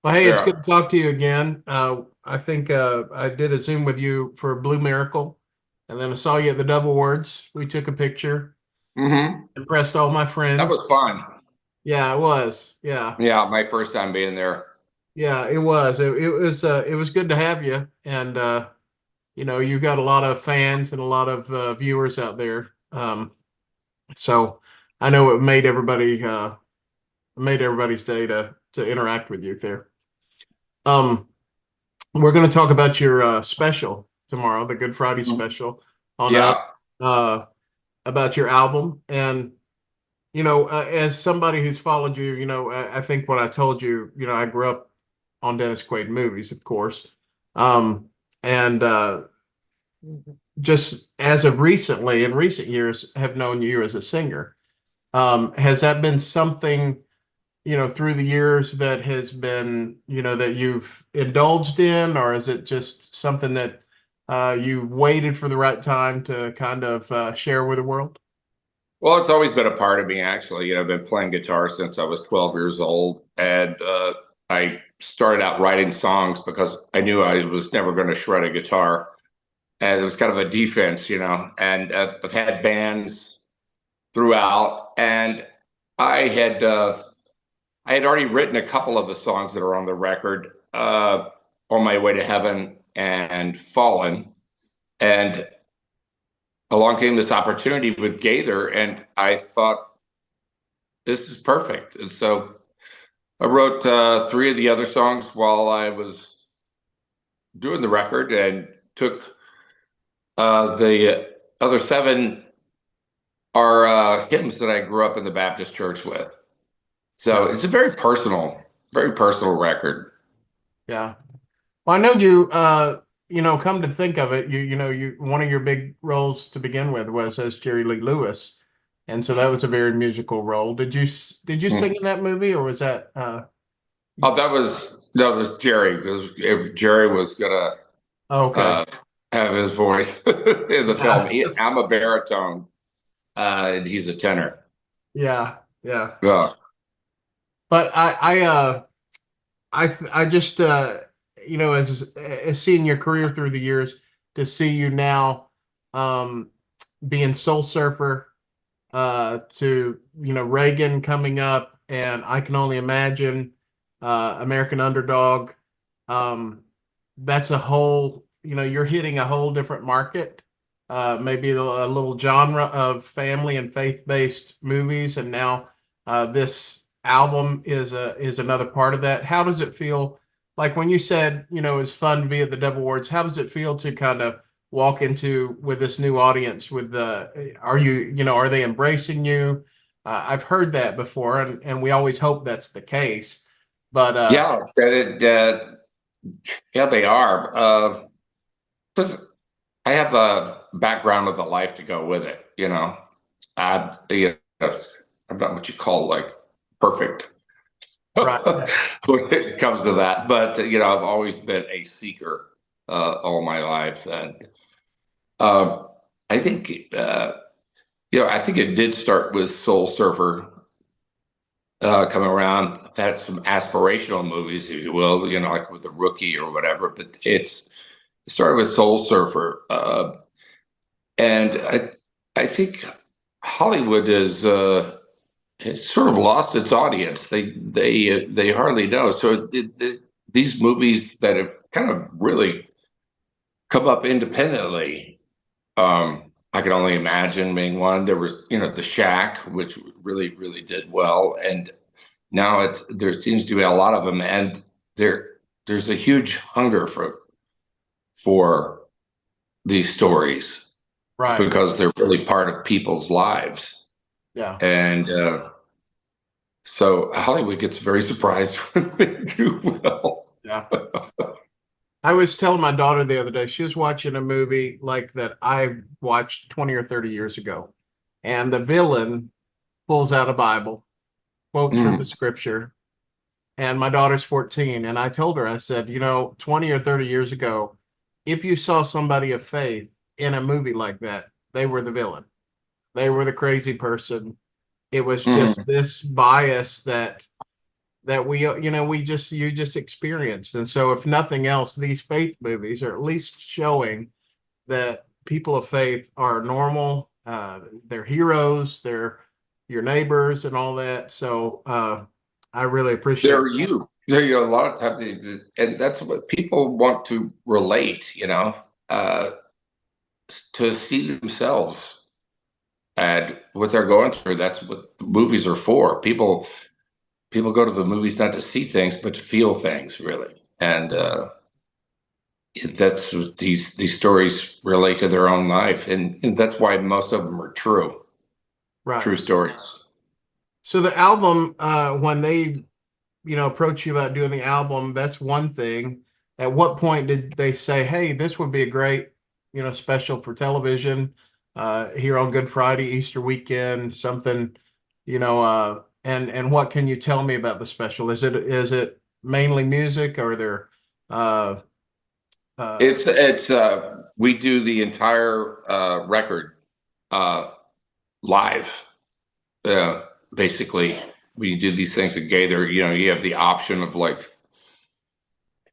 Well, hey, it's good Yeah. to talk to you again. I think I did a Zoom with you for Blue Miracle, and then I saw you at the Double Words. We took a picture, hmm impressed all my That friends. was fun. Yeah, it was. Yeah, Yeah, my first time being there. yeah, it was. It was good to have you, and you got a lot of fans and a lot of viewers out there. So I know it made everybody's day to interact with you there. Um, We're going to talk about your special tomorrow, the Good Friday special on Yeah. uh, about your album. And, as somebody who's followed you, I think what I told you, I grew up on Dennis Quaid movies, of course. Um, and just as of recently, in recent years, have known you as a singer. Has that been something, through the years that has been, that you've indulged in, or is it just something that you waited for the right time to kind of share with the world? Well, it's always been a part of me, actually. I've been playing guitar since I was 12 years old. And I started out writing songs because I knew I was never going to shred a guitar. And it was kind of a defense. And I've had bands throughout. And I had uh, I had already written a couple of the songs that are on the record, On My Way to Heaven and Fallen. And along came this opportunity with Gaither, and I thought this is perfect. And so I wrote three of the other songs while I was doing the record, and took the other seven are hymns that I grew up in the Baptist church with. So Yeah, it's a very personal record. yeah. Well, I know you. Come to think of it, you one of your big roles to begin with was as Jerry Lee Lewis, and so that was a very musical role. Did you sing Hmm. in that movie, or was that? Oh, that was Jerry, because if Jerry was gonna Okay, uh, have his voice in the film. yeah, I'm a baritone, and he's a tenor. yeah, yeah. Yeah. But I just as seeing your career through the years, to see you now um being Soul Surfer, to Reagan coming up, and I can only imagine American Underdog. um that's a whole, you're hitting a whole different market, maybe a little genre of family and faith-based movies, and now this album is another part of that. How does it feel, like when you said, it's fun to be at the Devil Awards? How does it feel to kind of walk into with this new audience? With the are they embracing you? I've heard that before, and we always hope that's the case, but Yeah, yeah, they are. 'Cause I have a background of the life to go with it. I'm not what you call like perfect right, when it comes to that, but I've always been a seeker all my life, and uh, I think I think it did start with Soul Surfer coming around. I've had some aspirational movies, if you will, like with The Rookie or whatever, but it started with Soul Surfer. And I think Hollywood has sort of lost its audience. They hardly know. So these movies that have kind of really come up independently, I can only imagine being one. There was, The Shack, which really did well, and now there seems to be a lot of them, and there's a huge hunger for these stories right, because they're really part of people's lives. yeah, And so Hollywood gets very surprised when they do well. yeah. I was telling my daughter the other day, she was watching a movie like that I watched 20 or 30 years ago, and the villain pulls out a Bible, quotes from the Mm, scripture, and my daughter's 14. And I told her, I said, 20 or 30 years ago, if you saw somebody of faith in a movie like that, they were the villain. They were the crazy person. It was just mm, this bias that that you just experienced. And so if nothing else, these faith movies are at least showing that people of faith are normal. They're heroes. They're your neighbors and all that. So I really appreciate They're that. you. They're you. A lot of times, and that's what people want to relate. Uh, to see themselves and what they're going through. That's what movies are for. People go to the movies not to see things, but to feel things, really. And that's what these stories relate to their own life, and that's why most of them are Right. true stories. So the album, when they approach you about doing the album, that's one thing. At what point did they say, "Hey, this would be a great, special for television, here on Good Friday, Easter weekend, something, and what can you tell me about the special? Is it mainly music, or are there, uh, uh, It's we do the entire record uh, live. Uh, Basically, when you do these things at Gaither, you have the option of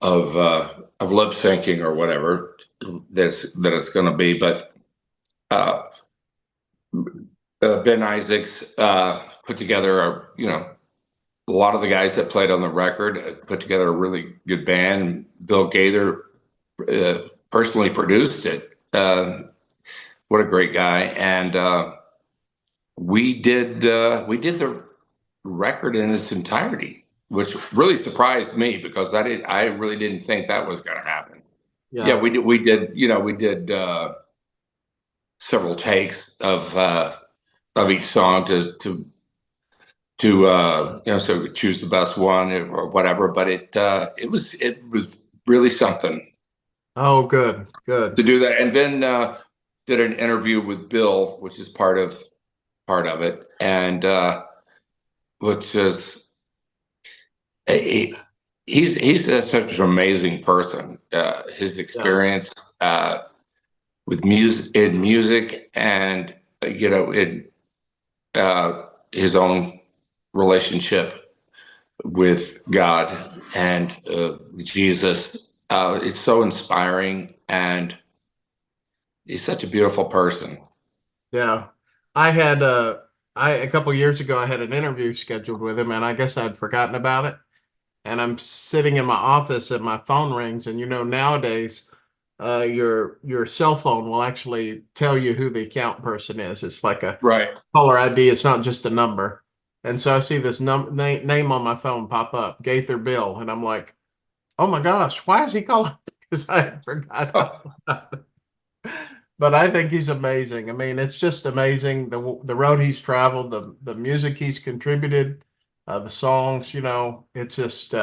of lip syncing or whatever that it's going to be. But uh, Ben Isaacs put together a lot of the guys that played on the record put together a really good band. Bill Gaither personally produced it. What a great guy! And we did the record in its entirety, which really surprised me because I really didn't think that was going to happen. Yeah, yeah, we did several takes of each song so choose the best one or whatever. But it was really something oh, good, good, to do that, and then did an interview with Bill, which is part of it, and which is he, he's such an amazing person. His yeah, experience with music, and in his own relationship with God and Jesus. It's so inspiring, and he's such a beautiful person. yeah. I had a couple years ago, I had an interview scheduled with him, and I guess I'd forgotten about it. And I'm sitting in my office and my phone rings, and nowadays your cell phone will actually tell you who the account person is. It's like a Right. caller ID. It's not just a number. And so I see this name on my phone pop up, Gaither Bill, and I'm like, oh my gosh, why is he calling? Because I had forgot all about it. But I think he's amazing. I mean, it's just amazing the road he's traveled, the music he's contributed, the songs. It's just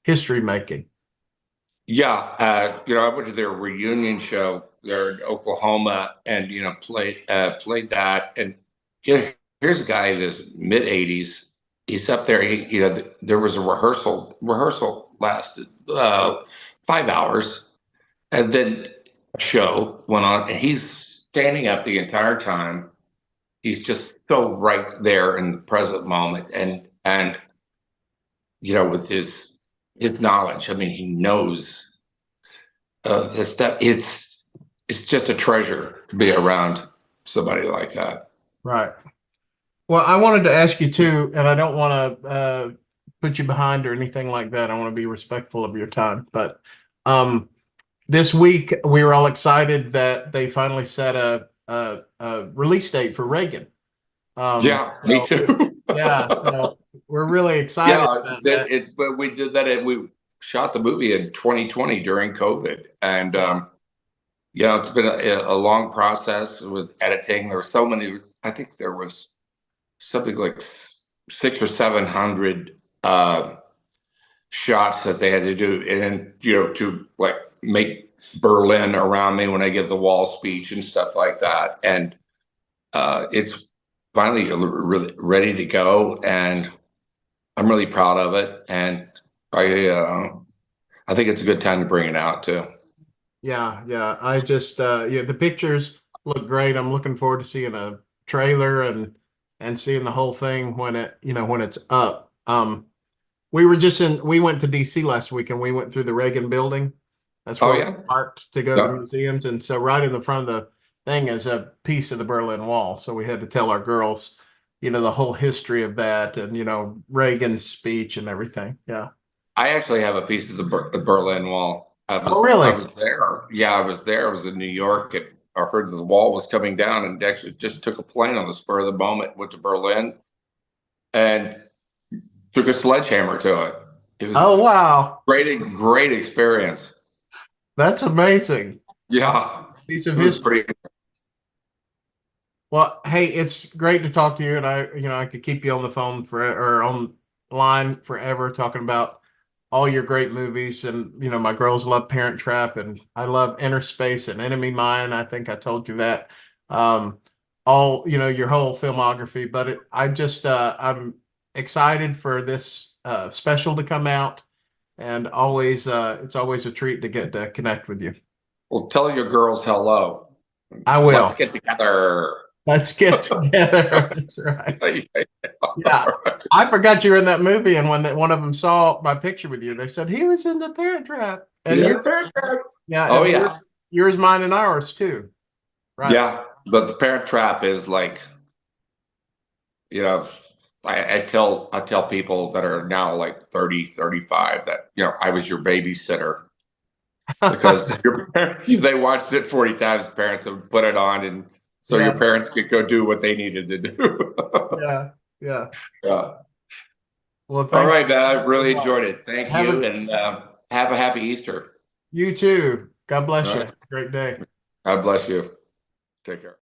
history making. Yeah, I went to their reunion show there in Oklahoma, and played that. And here's a guy in his mid 80s. He's up there. There was a rehearsal. Rehearsal lasted 5 hours, and then a show went on, and he's standing up the entire time. He's just so right there in the present moment, and with his knowledge. I mean, he knows this stuff. It's just a treasure to be around somebody like that. Right. Well, I wanted to ask you too, and I don't want to put you behind or anything like that. I want to be respectful of your time. But this week we were all excited that they finally set a release date for Reagan. Yeah, me So too. yeah, so we're really excited Yeah, about that that. it's but we did that. And we shot the movie in 2020 during COVID, and Yeah, it's been a long process with editing. There were so many. I think there was something like 600 or 700 shots that they had to do, and to like make Berlin around me when I give the wall speech and stuff like that. And it's finally really ready to go, and I'm really proud of it. And I think it's a good time to bring it out too. yeah, yeah. I just yeah, the pictures look great. I'm looking forward to seeing a trailer and seeing the whole thing when it's up. We went to DC last week and we went through the Reagan building. That's Oh where we yeah. parked to go to the Yeah. museums. And so right in the front of the thing is a piece of the Berlin Wall. So we had to tell our girls, the whole history of that and, Reagan's speech and everything. Yeah. I actually have a piece of the Berlin Wall. Oh, I really? was there. Yeah, I was there. I was in New York and I heard the wall was coming down and actually just took a plane on the spur of the moment, went to Berlin and took a sledgehammer to it. It was Oh, wow. great experience. That's amazing. Yeah, Piece of it was history. pretty. Well, hey, it's great to talk to you, and I could keep you on the phone for or on line forever talking about all your great movies. And my girls love Parent Trap, and I love Inner Space and Enemy Mine. I think I told you that. Um, all your whole filmography, but I'm excited for this special to come out, and always it's always a treat to get to connect with you. Well, tell your girls hello. I Let's will. get together. Let's get together. That's right. Yeah, All right. I forgot you were in that movie, and when one of them saw my picture with you, they said he was in the Parent Trap, and Yeah, you, the Parent Trap. yeah, Oh and yeah, yours, mine, and ours too, right? yeah. But the Parent Trap is like, you know, I tell people that are now like 30, 35 that, I was your babysitter because your parents, they watched it 40 times, parents have put it on and so your Yeah, parents could go do what they needed to do. yeah, yeah. Yeah. Well, All thank right, man. I you. really enjoyed it. Thank Have you. a And have a happy Easter. You too. God bless All you. right. Great day. God bless you. Take care.